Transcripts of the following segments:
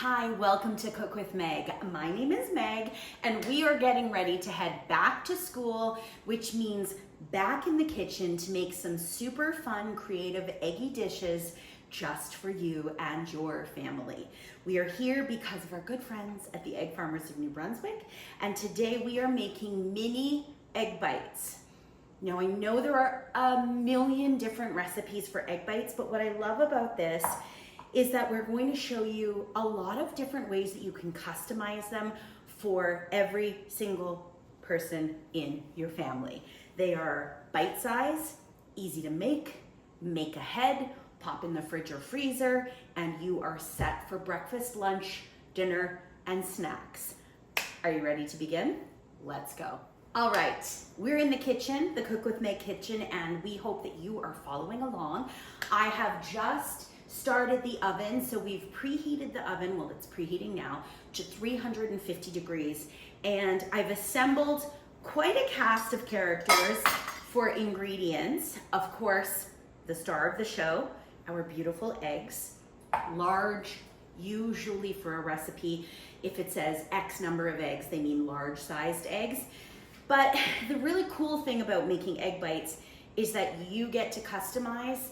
Hi, welcome to Cook with Meg. My name is Meg, and we are getting ready to head back to school, which means back in the kitchen to make some super fun, creative, eggy dishes just for you and your family. We are here because of our good friends at the Egg Farmers of New Brunswick, and today we are making mini egg bites. Now, I know there are a million different recipes for egg bites, but what I love about this is that we're going to show you a lot of different ways that you can customize them for every single person in your family. They are bite size, easy to make ahead, pop in the fridge or freezer, and you are set for breakfast, lunch, dinner, and snacks. Are you ready to begin? Let's go. All right, we're in the kitchen, the Cook with Meg kitchen, and we hope that you are following along. I have just started the oven, so we've preheated the oven, well, it's preheating now, to 350 degrees, and I've assembled quite a cast of characters for ingredients. Of course, the star of the show, our beautiful eggs, large, usually for a recipe, if it says X number of eggs, they mean large-sized eggs. But the really cool thing about making egg bites is that you get to customize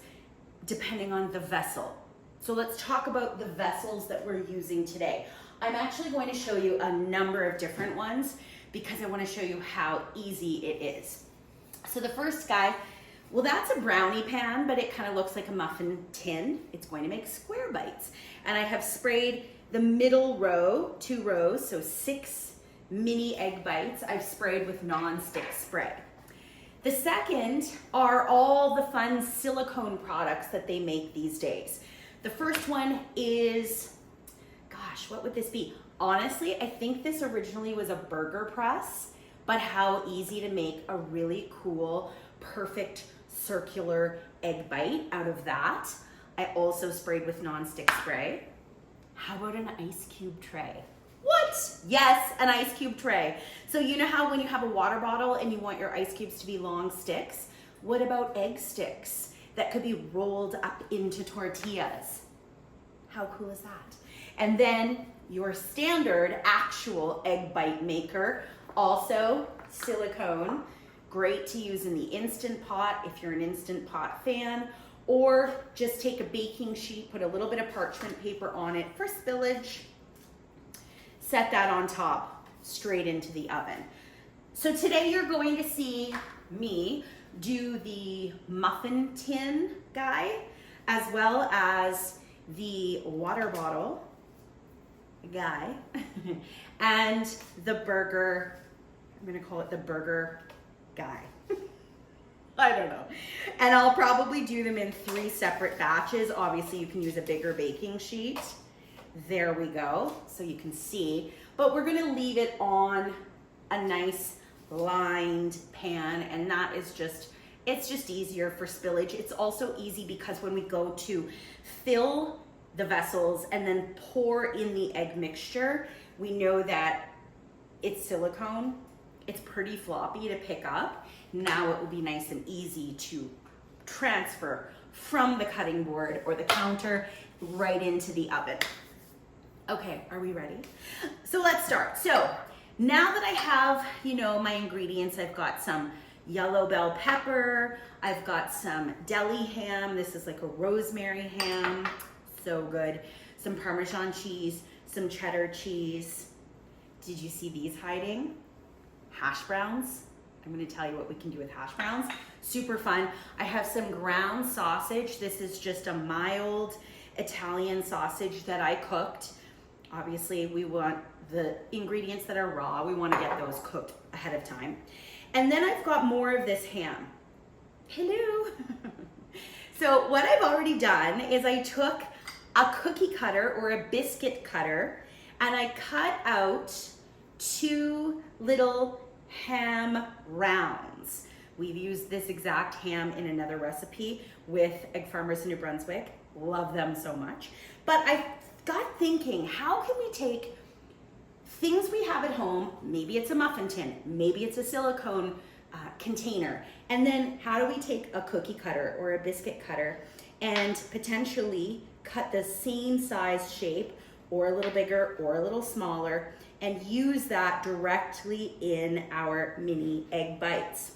depending on the vessel. So let's talk about the vessels that we're using today. I'm actually going to show you a number of different ones because I want to show you how easy it is. So the first guy, well, that's a brownie pan, but it kind of looks like a muffin tin. It's going to make square bites. And I have sprayed the middle row, 2 rows, so 6 mini egg bites I've sprayed with non-stick spray. The second are all the fun silicone products that they make these days. The first one is, gosh, what would this be? Honestly, I think this originally was a burger press, but how easy to make a really cool, perfect circular egg bite out of that. I also sprayed with non-stick spray. How about an ice cube tray? What? Yes, an ice cube tray. So you know how when you have a water bottle and you want your ice cubes to be long sticks? What about egg sticks that could be rolled up into tortillas? How cool is that? And then your standard actual egg bite maker, also silicone, great to use in the Instant Pot if you're an Instant Pot fan, or just take a baking sheet, put a little bit of parchment paper on it for spillage, set that on top, straight into the oven. So today you're going to see me do the muffin tin guy, as well as the water bottle guy, and the burger, I'm gonna call it the burger guy. I don't know. And I'll probably do them in 3 separate batches. Obviously you can use a bigger baking sheet. There we go, so you can see. But we're gonna leave it on a nice lined pan, and that is just, it's just easier for spillage. It's also easy because when we go to fill the vessels and then pour in the egg mixture, we know that it's silicone. It's pretty floppy to pick up. Now it will be nice and easy to transfer from the cutting board or the counter right into the oven. Okay, are we ready? So let's start. So now that I have, you know, my ingredients, I've got some yellow bell pepper, I've got some deli ham, this is like a rosemary ham, so good, some Parmesan cheese, some cheddar cheese. Did you see these hiding? Hash browns. I'm gonna tell you what we can do with hash browns. Super fun. I have some ground sausage. This is just a mild Italian sausage that I cooked. Obviously, we want the ingredients that are raw, we want to get those cooked ahead of time. And then I've got more of this ham. Hello. So what I've already done is I took a cookie cutter or a biscuit cutter and I cut out 2 little ham rounds. We've used this exact ham in another recipe with Egg Farmers in New Brunswick. Love them so much. But I got thinking, how can we take things we have at home, maybe it's a muffin tin, maybe it's a silicone container, and then how do we take a cookie cutter or a biscuit cutter and potentially cut the same size shape or a little bigger or a little smaller, and use that directly in our mini egg bites.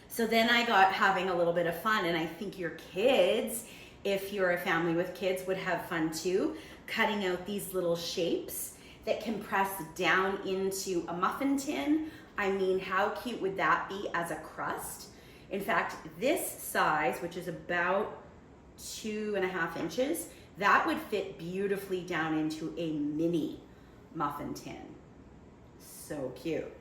So then I got having a little bit of fun, and I think your kids, if you're a family with kids, would have fun too, cutting out these little shapes that can press down into a muffin tin. I mean, how cute would that be as a crust? In fact, this size, which is about 2.5 inches, that would fit beautifully down into a mini muffin tin. So cute.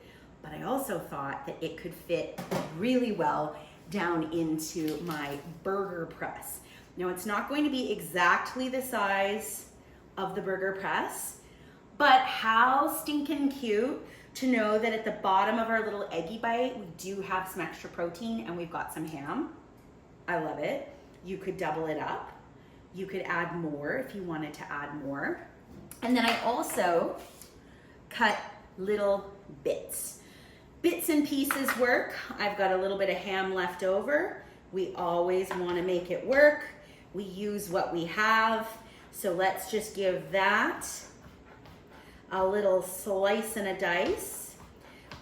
But I also thought that it could fit really well down into my burger press. Now, it's not going to be exactly the size of the burger press, but how stinking cute to know that at the bottom of our little eggy bite, we do have some extra protein and we've got some ham. I love it. You could double it up. You could add more if you wanted to add more. And then I also cut little bits. Bits and pieces work. I've got a little bit of ham left over. We always want to make it work. We use what we have. So let's just give that a little slice and a dice.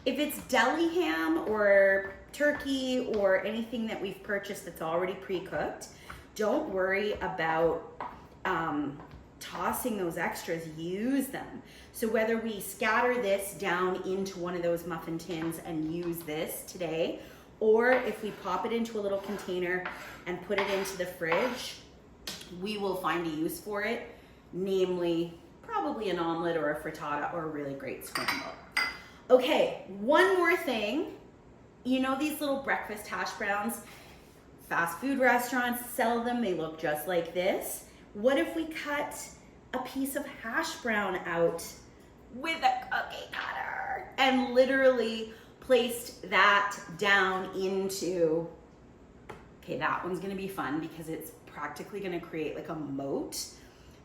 If it's deli ham or turkey or anything that we've purchased that's already pre-cooked, don't worry about tossing those extras, use them. So whether we scatter this down into one of those muffin tins and use this today, or if we pop it into a little container and put it into the fridge, we will find a use for it, namely probably an omelet or a frittata or a really great scramble. Okay, one more thing. You know these little breakfast hash browns? Fast food restaurants sell them. They look just like this. What if we cut a piece of hash brown out with a cookie cutter and literally placed that down into, okay, that one's gonna be fun because it's practically gonna create like a moat.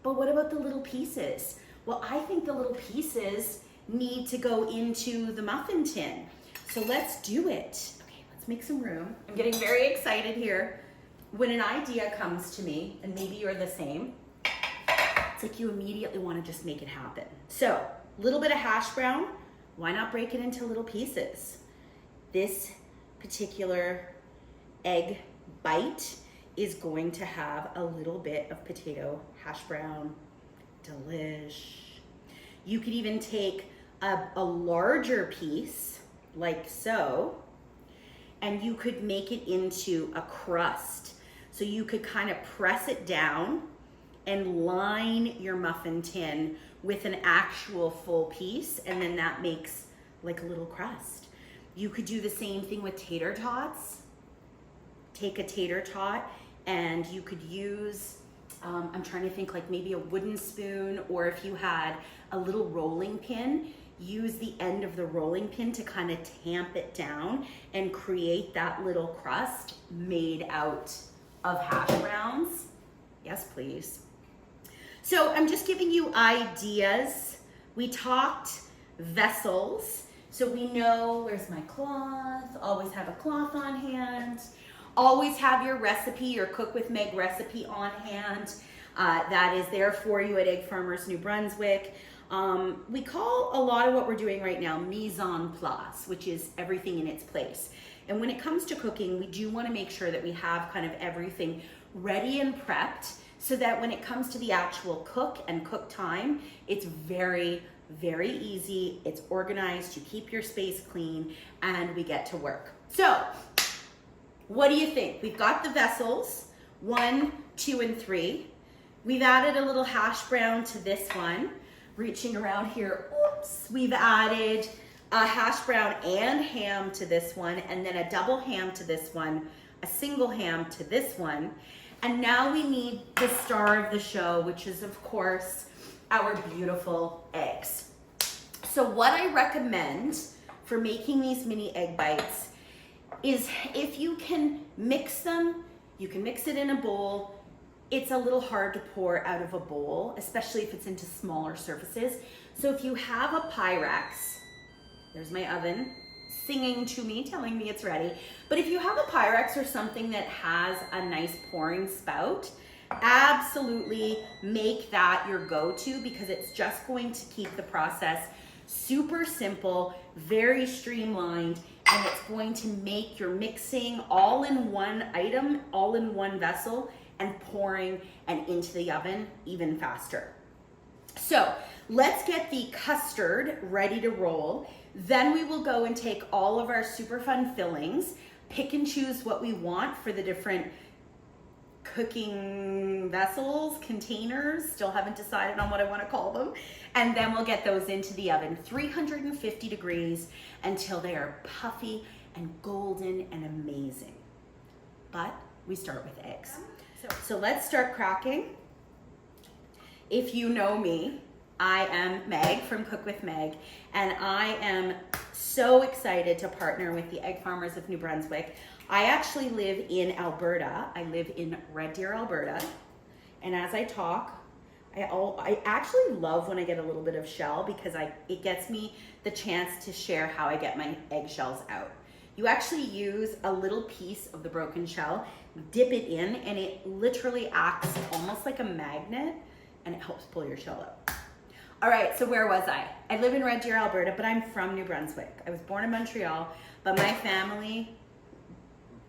But what about the little pieces? Well, I think the little pieces need to go into the muffin tin. So let's do it. Okay, let's make some room. I'm getting very excited here. When an idea comes to me, and maybe you're the same, it's like you immediately want to just make it happen. So, a little bit of hash brown, why not break it into little pieces? This particular egg bite is going to have a little bit of potato hash brown. Delish. You could even take a larger piece, like so, and you could make it into a crust. So you could kind of press it down and line your muffin tin with an actual full piece, and then that makes like a little crust. You could do the same thing with tater tots. Take a tater tot and you could use, I'm trying to think, like maybe a wooden spoon, or if you had a little rolling pin, use the end of the rolling pin to kind of tamp it down and create that little crust made out of hash browns. Yes, please. So I'm just giving you ideas. We talked vessels. So we know, where's my cloth? Always have a cloth on hand. Always have your recipe, your Cook with Meg recipe on hand. That is there for you at Egg Farmers New Brunswick. We call a lot of what we're doing right now mise en place, which is everything in its place. And when it comes to cooking, we do want to make sure that we have kind of everything ready and prepped so that when it comes to the actual cook and cook time, it's very, very easy. It's organized, you keep your space clean, and we get to work. So, what do you think? We've got the vessels, 1, 2, and 3. We've added a little hash brown to this one. Reaching around here, oops, we've added a hash brown and ham to this one, and then a double ham to this one, a single ham to this one. And now we need the star of the show, which is of course our beautiful eggs. So what I recommend for making these mini egg bites is if you can mix them, you can mix it in a bowl. It's a little hard to pour out of a bowl, especially if it's into smaller surfaces. So if you have a Pyrex, there's my oven singing to me, telling me it's ready. But if you have a Pyrex or something that has a nice pouring spout, Absolutely make that your go-to because it's just going to keep the process super simple, very streamlined, and it's going to make your mixing all in one item, all in one vessel, and pouring and into the oven even faster. So let's get the custard ready to roll. Then we will go and take all of our super fun fillings, pick and choose what we want for the different cooking vessels, containers, still haven't decided on what I want to call them. And then we'll get those into the oven, 350 degrees until they are puffy and golden and amazing. But we start with eggs. So let's start cracking. If you know me, I am Meg from Cook with Meg, and I am so excited to partner with the Egg Farmers of New Brunswick. I actually live in Alberta. I live in Red Deer, Alberta. And as I talk, I actually love when I get a little bit of shell because it gets me the chance to share how I get my eggshells out. You actually use a little piece of the broken shell, dip it in, and it literally acts almost like a magnet, and it helps pull your shell out. All right, so where was I? I live in Red Deer, Alberta, but I'm from New Brunswick. I was born in Montreal, but my family,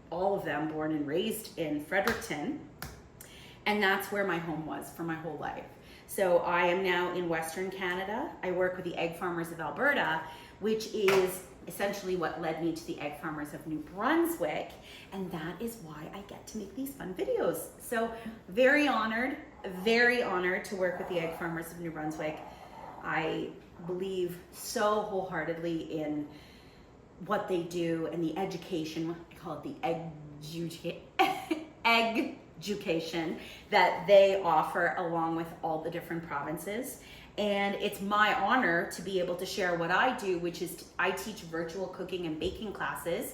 all of them born and raised in Fredericton, and that's where my home was for my whole life. So I am now in Western Canada. I work with the Egg Farmers of Alberta, which is essentially what led me to the Egg Farmers of New Brunswick, and that is why I get to make these fun videos. So very honored to work with the Egg Farmers of New Brunswick. I believe so wholeheartedly in what they do and the education, I call it the education that they offer along with all the different provinces. And it's my honor to be able to share what I do, which is I teach virtual cooking and baking classes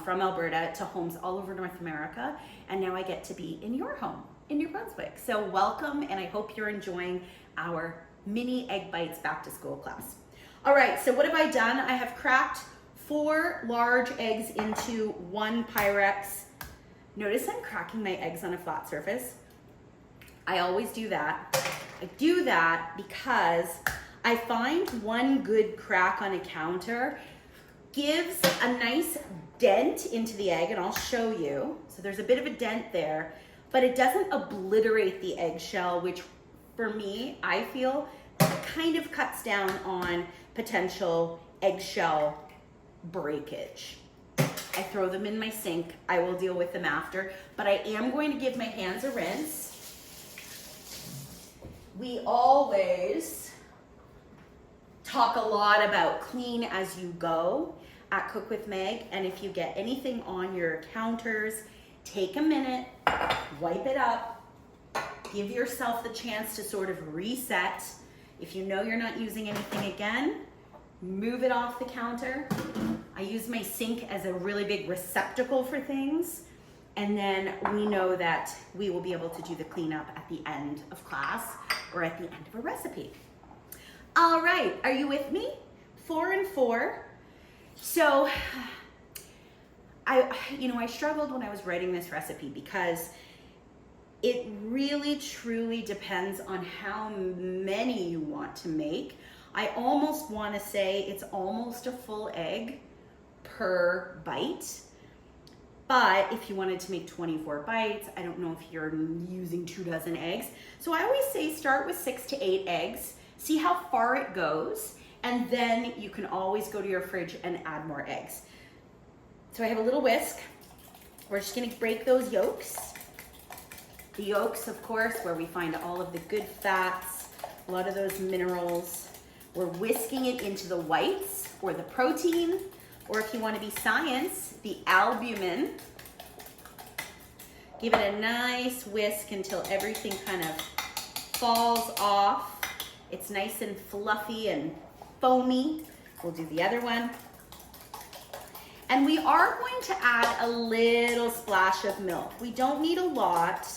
from Alberta to homes all over North America. And now I get to be in your home in New Brunswick. So welcome, and I hope you're enjoying our mini Egg Bites back to school class. All right, so what have I done? I have cracked 4 large eggs into 1 Pyrex. Notice I'm cracking my eggs on a flat surface. I always do that. I do that because I find one good crack on a counter gives a nice dent into the egg, and I'll show you. So there's a bit of a dent there, but it doesn't obliterate the eggshell, which for me, I feel kind of cuts down on potential eggshell breakage. I throw them in my sink. I will deal with them after, but I am going to give my hands a rinse. We always talk a lot about clean as you go at Cook with Meg, and if you get anything on your counters, take a minute, wipe it up, give yourself the chance to sort of reset. If you know you're not using anything again, move it off the counter. I use my sink as a really big receptacle for things, and then we know that we will be able to do the cleanup at the end of class or at the end of a recipe. All right, are you with me? 4 and 4. So I struggled when I was writing this recipe because it really truly depends on how many you want to make. I almost want to say it's almost a full egg per bite. But if you wanted to make 24 bites, I don't know if you're using 2 dozen eggs. So I always say start with 6 to 8 eggs, see how far it goes, and then you can always go to your fridge and add more eggs. So I have a little whisk. We're just gonna break those yolks. The yolks, of course, where we find all of the good fats, a lot of those minerals. We're whisking it into the whites or the protein, or if you want to be science, the albumin. Give it a nice whisk until everything kind of falls off. It's nice and fluffy and foamy. We'll do the other one. And we are going to add a little splash of milk. We don't need a lot.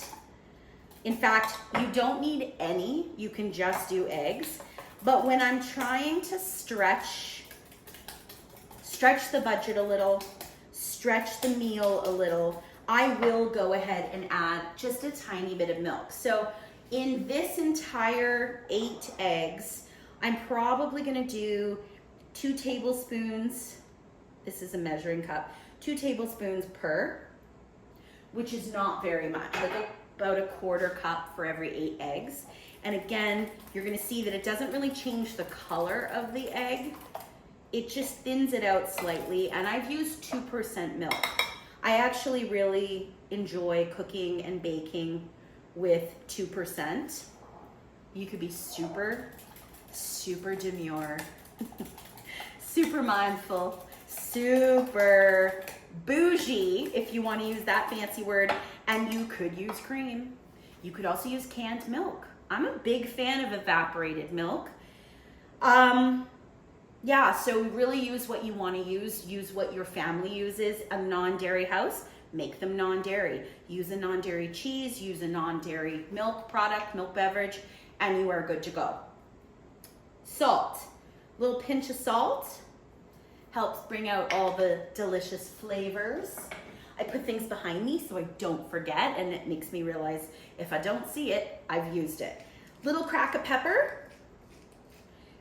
In fact, you don't need any. You can just do eggs. But when I'm trying to stretch the budget a little, stretch the meal a little, I will go ahead and add just a tiny bit of milk. So in this entire 8 eggs, I'm probably gonna do 2 tablespoons, this is a measuring cup, 2 tablespoons per, which is not very much, like about a 1/4 cup for every 8 eggs. And again, you're gonna see that it doesn't really change the color of the egg. It just thins it out slightly, and I've used 2% milk. I actually really enjoy cooking and baking with 2%. You could be super demure, super mindful, super bougie, if you want to use that fancy word, and you could use cream. You could also use canned milk. I'm a big fan of evaporated milk. Yeah, so really use what you want to use what your family uses. A non-dairy house, make them non-dairy. Use a non-dairy cheese, use a non-dairy milk product, milk beverage, and you are good to go. Salt, little pinch of salt, helps bring out all the delicious flavors. I put things behind me so I don't forget, and it makes me realize if I don't see it, I've used it. Little crack of pepper.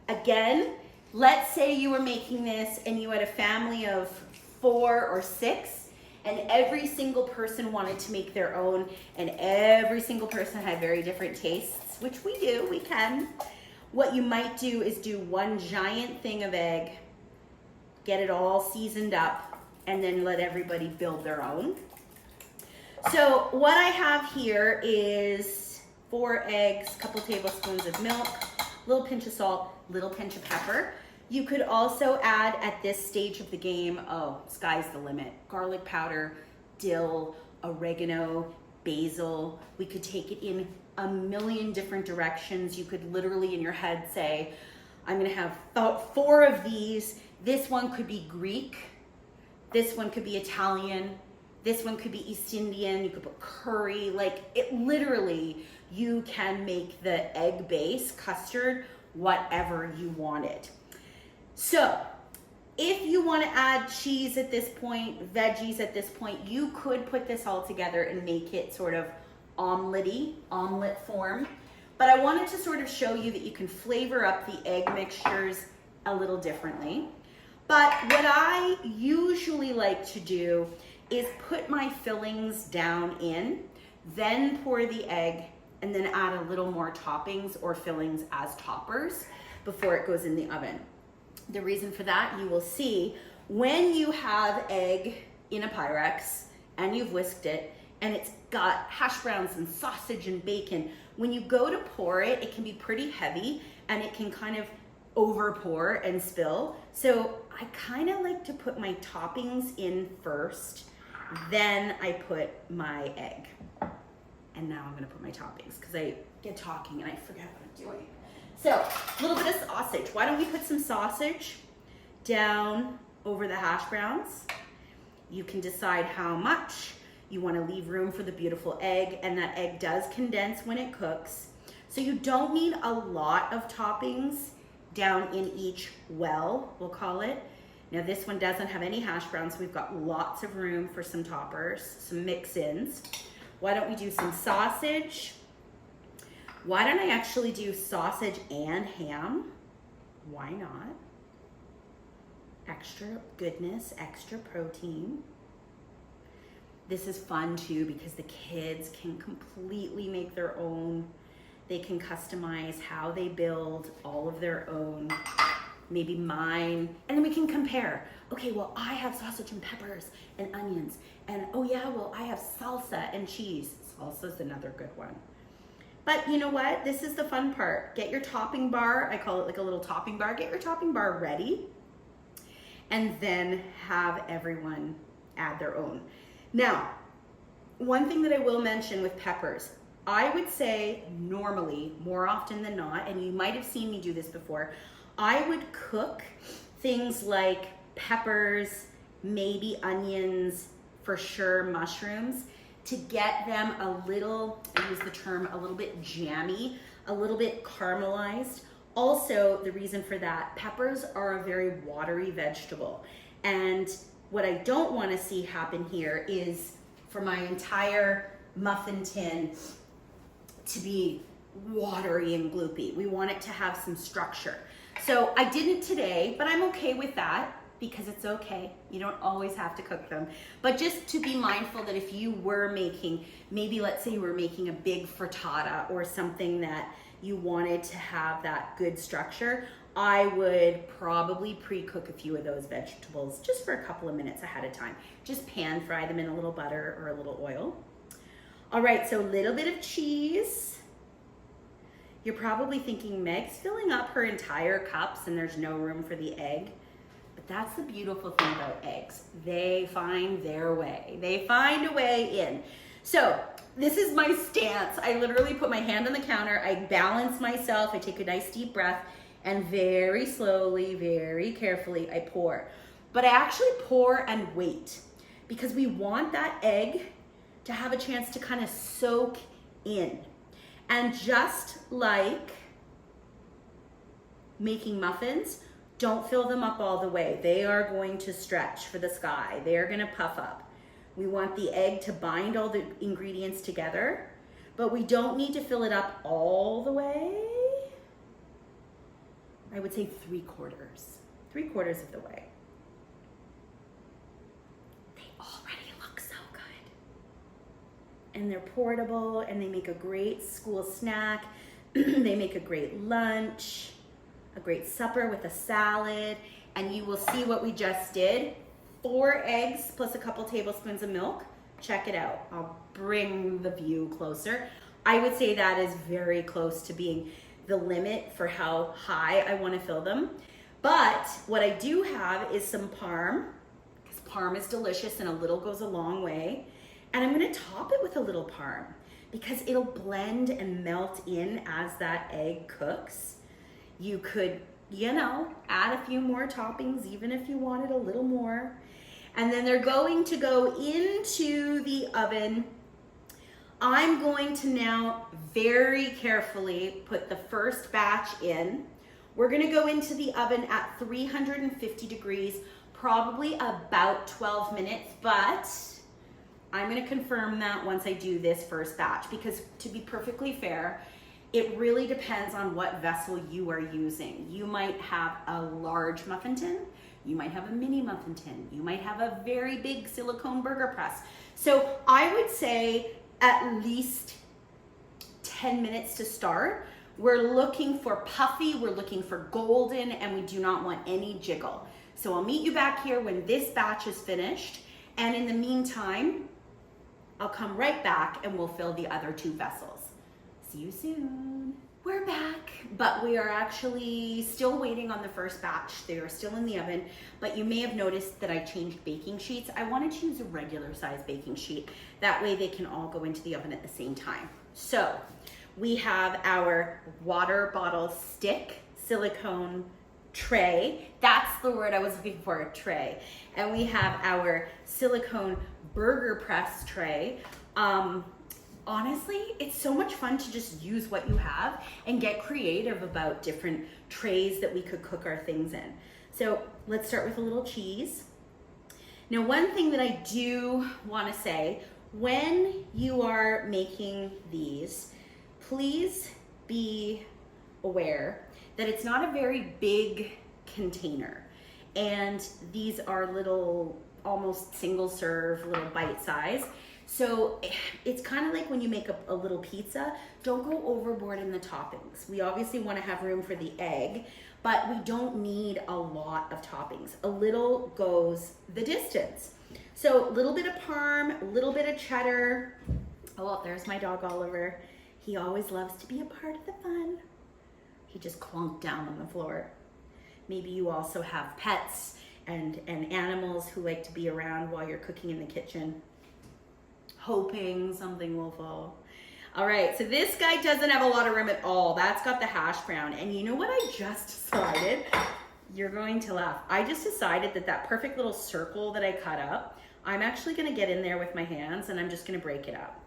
Again, let's say you were making this and you had a family of 4 or 6, and every single person wanted to make their own, and every single person had very different tastes, which we do, we can. What you might do is do 1 giant thing of egg, get it all seasoned up, and then let everybody build their own. So what I have here is 4 eggs, a couple tablespoons of milk, little pinch of salt, little pinch of pepper. You could also add at this stage of the game, oh, sky's the limit, garlic powder, dill, oregano, basil. We could take it in a million different directions. You could literally in your head say, I'm gonna have about 4 of these. This one could be Greek. This one could be Italian. This one could be East Indian. You could put curry. Like it literally, you can make the egg base custard whatever you want it. So if you want to add cheese at this point, veggies at this point, you could put this all together and make it sort of omelet form. But I wanted to sort of show you that you can flavor up the egg mixtures a little differently. But what I usually like to do is put my fillings down in, then pour the egg, and then add a little more toppings or fillings as toppers before it goes in the oven. The reason for that, you will see when you have egg in a Pyrex and you've whisked it and it's got hash browns and sausage and bacon, when you go to pour it, it can be pretty heavy and it can kind of over pour and spill. So I kind of like to put my toppings in first, then I put my egg. And now I'm gonna put my toppings because I get talking and I forget what I'm doing. So a little bit of sausage. Why don't we put some sausage down over the hash browns? You can decide how much. You want to leave room for the beautiful egg, and that egg does condense when it cooks. So you don't need a lot of toppings down in each well, we'll call it. Now this one doesn't have any hash browns, so we've got lots of room for some toppers, some mix-ins. Why don't we do some sausage? Why don't I actually do sausage and ham? Why not? Extra goodness, extra protein. This is fun too because the kids can completely make their own. They can customize how they build all of their own, maybe mine, and then we can compare. Okay, well, I have sausage and peppers and onions, and oh yeah, well, I have salsa and cheese. Salsa's another good one. But you know what? This is the fun part. Get your topping bar. I call it like a little topping bar. Get your topping bar ready and then have everyone add their own. Now, one thing that I will mention with peppers, I would say normally, more often than not, and you might have seen me do this before, I would cook things like peppers, maybe onions, for sure mushrooms, to get them a little, I use the term, a little bit jammy, a little bit caramelized. Also, the reason for that, peppers are a very watery vegetable. And what I don't want to see happen here is for my entire muffin tin to be watery and gloopy. We want it to have some structure. So I didn't today, but I'm okay with that because it's okay. You don't always have to cook them. But just to be mindful that if you were making, maybe let's say you were making a big frittata or something that you wanted to have that good structure, I would probably pre-cook a few of those vegetables just for a couple of minutes ahead of time. Just pan fry them in a little butter or a little oil. All right, so a little bit of cheese. You're probably thinking, Meg's filling up her entire cups and there's no room for the egg. But that's the beautiful thing about eggs. They find their way. They find a way in. So this is my stance. I literally put my hand on the counter. I balance myself. I take a nice deep breath and very slowly, very carefully, I pour. But I actually pour and wait because we want that egg to have a chance to kind of soak in. And just like making muffins, don't fill them up all the way. They are going to stretch for the sky. They are going to puff up. We want the egg to bind all the ingredients together, but we don't need to fill it up all the way. I would say 3/4 of the way. They already look so good. And they're portable and they make a great school snack. They make a great lunch, a great supper with a salad. And you will see what we just did. 4 eggs plus a couple tablespoons of milk. Check it out. I'll bring the view closer. I would say that is very close to being the limit for how high I want to fill them. But what I do have is some parm, because parm is delicious and a little goes a long way. And I'm going to top it with a little parm because it'll blend and melt in as that egg cooks. You could, add a few more toppings even if you wanted a little more. And then they're going to go into the oven. I'm going to now very carefully put the first batch in. We're going to go into the oven at 350 degrees, probably about 12 minutes, but I'm going to confirm that once I do this first batch because to be perfectly fair, it really depends on what vessel you are using. You might have a large muffin tin, you might have a mini muffin tin, you might have a very big silicone burger press. So I would say at least 10 minutes to start. We're looking for puffy, we're looking for golden, and we do not want any jiggle. So I'll meet you back here when this batch is finished. And in the meantime, I'll come right back and we'll fill the other 2 vessels. See you soon. We're back, but we are actually still waiting on the first batch. They are still in the oven, but you may have noticed that I changed baking sheets. I wanted to use a regular size baking sheet. That way they can all go into the oven at the same time. So we have our water bottle stick silicone tray. That's the word I was looking for, a tray. And we have our silicone burger press tray. Honestly, it's so much fun to just use what you have and get creative about different trays that we could cook our things in. So let's start with a little cheese. Now, one thing that I do want to say, when you are making these, please be aware that it's not a very big container. And these are little, almost single serve, little bite size. So it's kind of like when you make a little pizza, don't go overboard in the toppings. We obviously want to have room for the egg, but we don't need a lot of toppings. A little goes the distance. So a little bit of parm, a little bit of cheddar. Oh, there's my dog Oliver. He always loves to be a part of the fun. He just clunked down on the floor. Maybe you also have pets and animals who like to be around while you're cooking in the kitchen, hoping something will fall. All right, so this guy doesn't have a lot of room at all. That's got the hash brown. And you know what I just decided? You're going to laugh. I just decided that perfect little circle that I cut up, I'm actually gonna get in there with my hands and I'm just gonna break it up.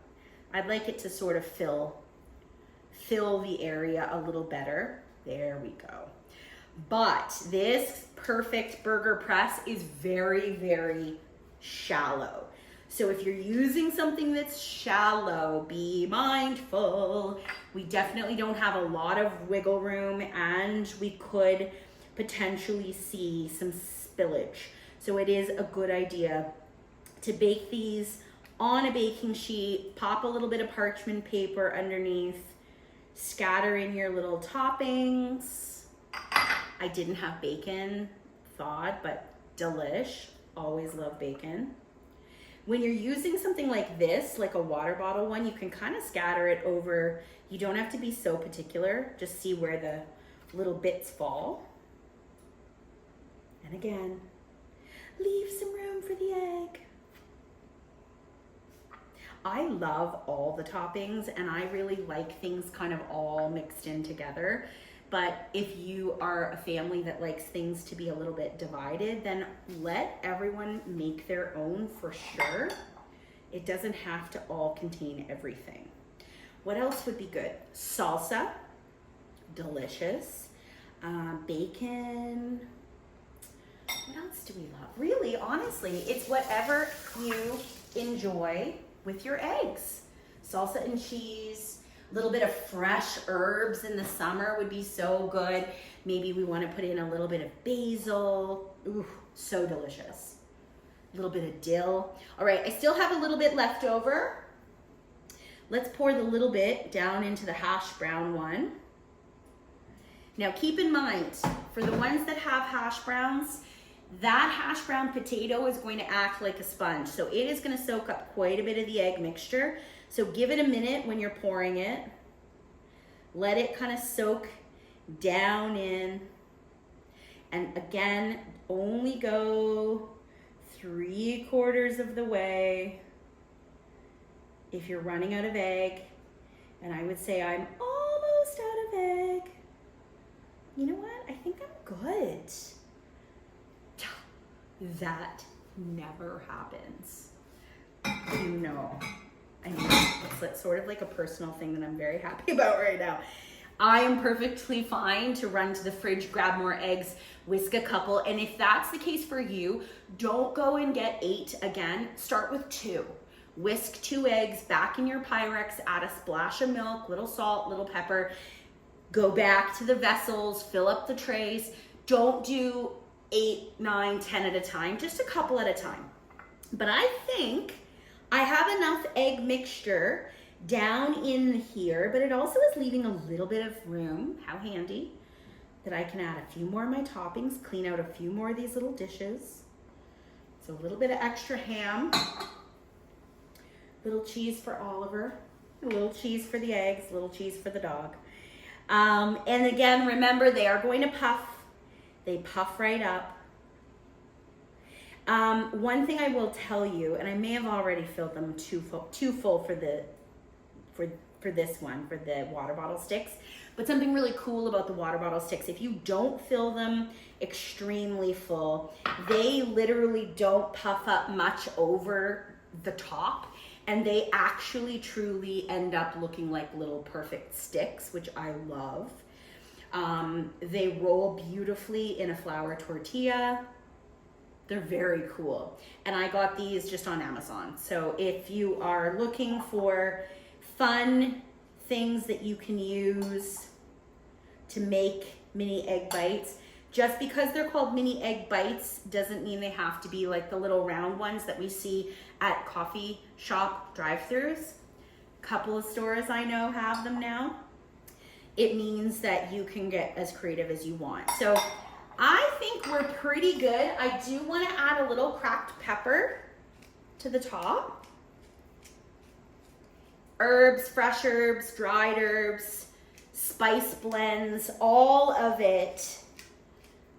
I'd like it to sort of fill the area a little better. There we go. But this perfect burger press is very, very shallow. So if you're using something that's shallow, be mindful. We definitely don't have a lot of wiggle room, and we could potentially see some spillage. So it is a good idea to bake these on a baking sheet, pop a little bit of parchment paper underneath, scatter in your little toppings. I didn't have bacon thawed, but delish. Always love bacon. When you're using something like this, like a water bottle one, you can kind of scatter it over. You don't have to be so particular. Just see where the little bits fall. And again, leave some room for the egg. I love all the toppings, and I really like things kind of all mixed in together. But if you are a family that likes things to be a little bit divided, then let everyone make their own for sure. It doesn't have to all contain everything. What else would be good? Salsa, delicious. Bacon. What else do we love? Really, honestly, it's whatever you enjoy with your eggs. Salsa and cheese. A little bit of fresh herbs in the summer would be so good. Maybe we want to put in a little bit of basil. Ooh, so delicious. A little bit of dill. All right, I still have a little bit left over. Let's pour the little bit down into the hash brown one. Now keep in mind, for the ones that have hash browns, that hash brown potato is going to act like a sponge. So it is going to soak up quite a bit of the egg mixture. So give it a minute when you're pouring it. Let it kind of soak down in. And again, only go 3/4 of the way if you're running out of egg. And I would say I'm almost out of egg. You know what? I think I'm good. That never happens. You know. I mean, it's sort of like a personal thing that I'm very happy about right now. I am perfectly fine to run to the fridge, grab more eggs, whisk a couple. And if that's the case for you, don't go and get 8 again. Start with 2. Whisk 2 eggs back in your Pyrex, add a splash of milk, little salt, little pepper. Go back to the vessels, fill up the trays. Don't do 8, 9, 10 at a time, just a couple at a time. But I think I have enough egg mixture down in here, but it also is leaving a little bit of room, how handy, that I can add a few more of my toppings, clean out a few more of these little dishes. So a little bit of extra ham, little cheese for Oliver, a little cheese for the eggs, a little cheese for the dog. And again, remember, they are going to puff. They puff right up. One thing I will tell you, and I may have already filled them too full for this one, for the water bottle sticks, but something really cool about the water bottle sticks, if you don't fill them extremely full, they literally don't puff up much over the top, and they actually truly end up looking like little perfect sticks, which I love. They roll beautifully in a flour tortilla. They're very cool. And I got these just on Amazon. So if you are looking for fun things that you can use to make mini egg bites, just because they're called mini egg bites doesn't mean they have to be like the little round ones that we see at coffee shop drive-thrus. A couple of stores I know have them now. It means that you can get as creative as you want. So I think we're pretty good. I do want to add a little cracked pepper to the top. Herbs, fresh herbs, dried herbs, spice blends, all of it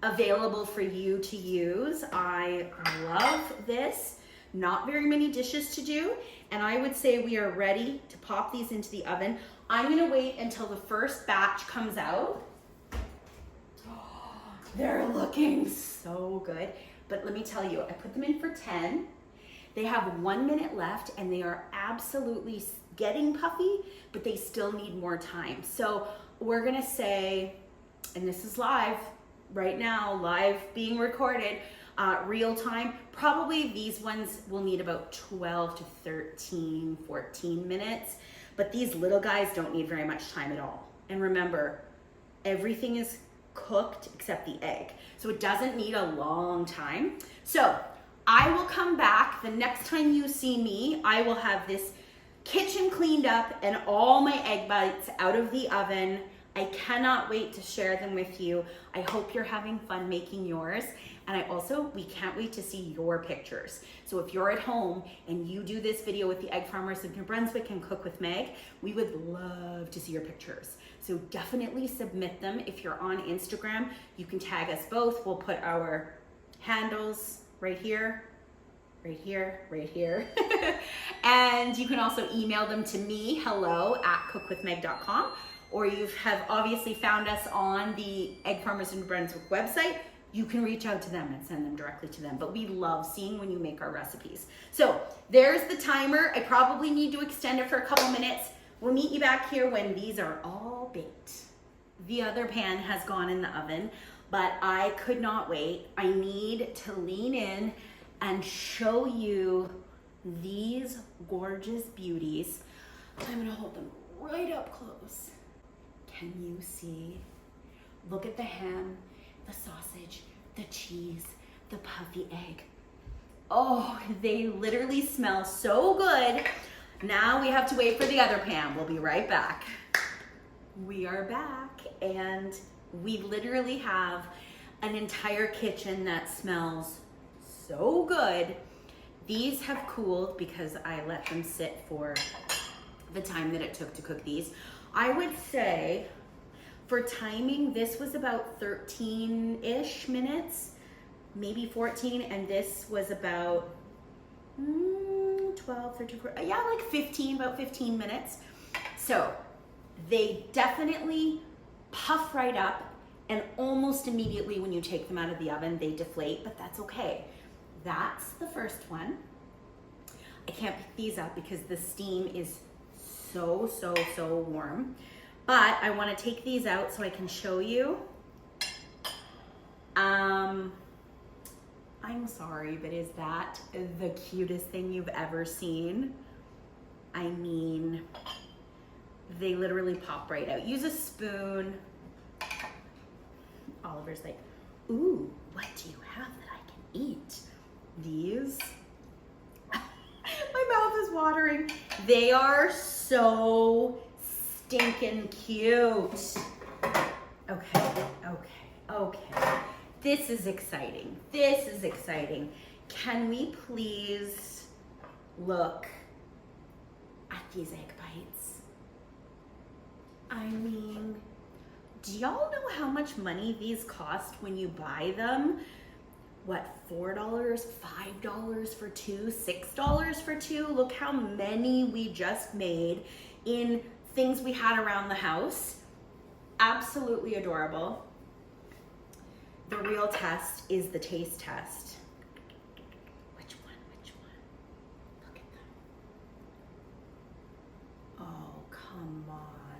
available for you to use. I love this. Not very many dishes to do, and I would say we are ready to pop these into the oven. I'm gonna wait until the first batch comes out. Oh, they're looking so good. But let me tell you, I put them in for 10. They have 1 minute left, and they are absolutely getting puffy, but they still need more time. So we're gonna say, and this is live, right now, live being recorded, real time. Probably these ones will need about 12 to 13, 14 minutes, but these little guys don't need very much time at all. And remember, everything is cooked except the egg. So it doesn't need a long time. So I will come back the next time you see me. I will have this kitchen cleaned up and all my egg bites out of the oven. I cannot wait to share them with you. I hope you're having fun making yours. And we can't wait to see your pictures. So if you're at home and you do this video with the Egg Farmers of New Brunswick and Cook with Meg, we would love to see your pictures. So definitely submit them. If you're on Instagram, you can tag us both. We'll put our handles right here, right here, right here. And you can also email them to me, hello@cookwithmeg.com, or you have obviously found us on the Egg Farmers of New Brunswick website. You can reach out to them and send them directly to them. But we love seeing when you make our recipes. So there's the timer. I probably need to extend it for a couple minutes. We'll meet you back here when these are all baked. The other pan has gone in the oven, but I could not wait. I need to lean in and show you these gorgeous beauties. I'm gonna hold them right up close. Can you see? Look at the ham, the sausage, the cheese, the puffy egg. Oh, they literally smell so good. Now we have to wait for the other pan. We'll be right back. We are back, and we literally have an entire kitchen that smells so good. These have cooled because I let them sit for the time that it took to cook these. I would say for timing, this was about 13-ish minutes, maybe 14, and this was about 12, 13, 14, yeah, like 15, about 15 minutes. So they definitely puff right up, and almost immediately when you take them out of the oven, they deflate, but that's okay. That's the first one. I can't pick these up because the steam is so warm. But I want to take these out so I can show you. I'm sorry, but is that the cutest thing you've ever seen? I mean, they literally pop right out. Use a spoon. Oliver's like, ooh, what do you have that I can eat? These. My mouth is watering. They are so stinking cute. Okay. This is exciting. This is exciting. Can we please look at these egg bites? I mean, do y'all know how much money these cost when you buy them? What, $4, $5 for two, $6 for two? Look how many we just made in things we had around the house. Absolutely adorable. The real test is the taste test. Which one? Look at them. Oh, come on.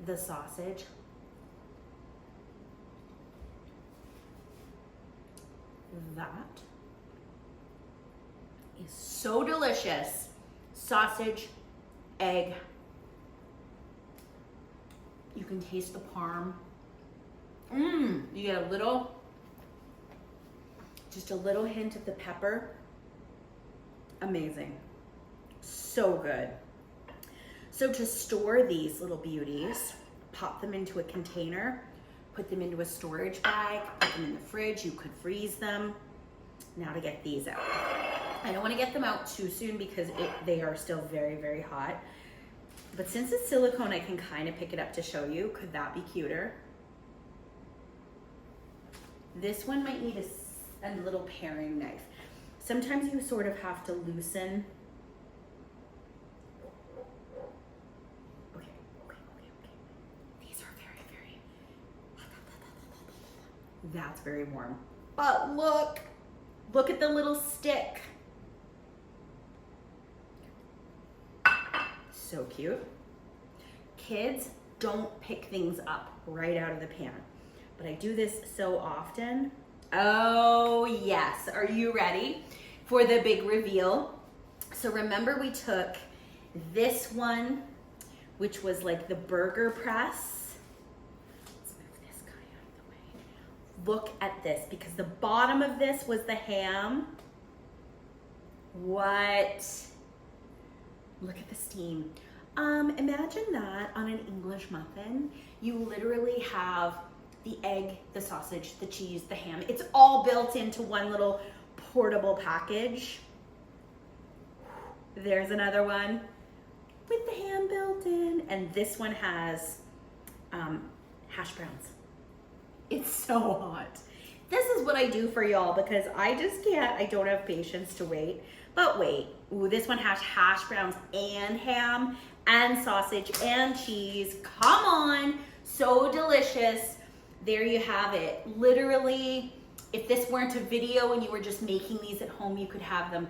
The sausage. That is so delicious. Sausage, egg. You can taste the parm. You get just a little hint of the pepper. Amazing. So good. So to store these little beauties, pop them into a container, put them into a storage bag, put them in the fridge. You could freeze them. Now to get these out. I don't want to get them out too soon because they are still very, very hot. But since it's silicone, I can kind of pick it up to show you. Could that be cuter? This one might need a little paring knife. Sometimes you sort of have to loosen. Okay. These are very, that's very warm. But look at the little stick. So cute. Kids, don't pick things up right out of the pan. but I do this so often. Oh yes, are you ready for the big reveal? So remember we took this one, which was like the burger press. Let's move this guy out of the way. Look at this, because the bottom of this was the ham. What? Look at the steam. Imagine that on an English muffin. You literally have the egg, the sausage, the cheese, the ham. It's all built into one little portable package. There's another one with the ham built in. And this one has hash browns. It's so hot. This is what I do for y'all because I just can't, I don't have patience to wait. But wait, ooh, this one has hash browns and ham and sausage and cheese. Come on, so delicious. There you have it. Literally, if this weren't a video and you were just making these at home, you could have them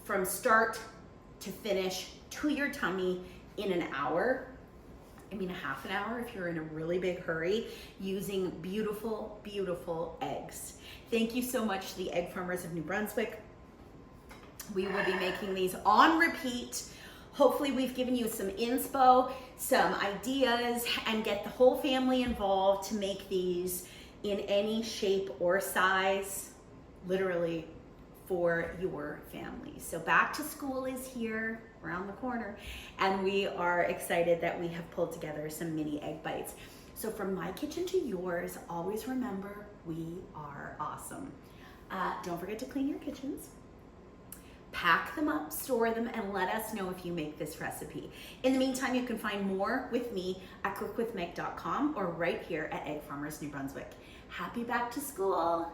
from start to finish to your tummy in an hour. I mean, a half an hour if you're in a really big hurry, using beautiful, beautiful eggs. Thank you so much to the Egg Farmers of New Brunswick. We will be making these on repeat. Hopefully we've given you some inspo, some ideas, and get the whole family involved to make these in any shape or size, literally for your family. So back to school is here around the corner, and we are excited that we have pulled together some mini egg bites. So from my kitchen to yours, always remember, we are awesome. Don't forget to clean your kitchens. Pack them up, store them, and let us know if you make this recipe. In the meantime, you can find more with me at cookwithmeg.com or right here at Egg Farmers New Brunswick. Happy back to school.